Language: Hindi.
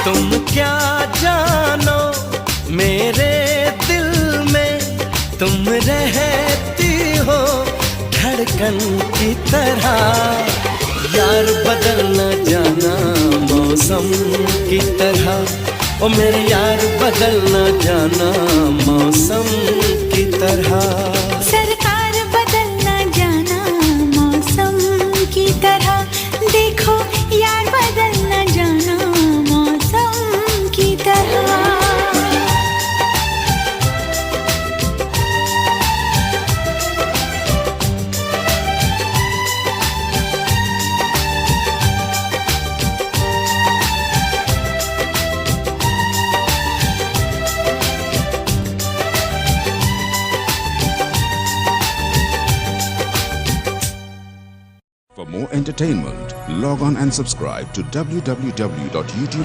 तुम क्या जानो मेरे दिल में तुम रहती हो धड़कन की तरह, यार बदल न जाना मौसम की तरह, ओ मेरे यार बदल न जाना मौसम की तरह। सरकार बदल न जाना मौसम की तरह, देखो यार बदल न जाना मौसम की तरह। For more entertainment, log on and subscribe to www.youtube.com.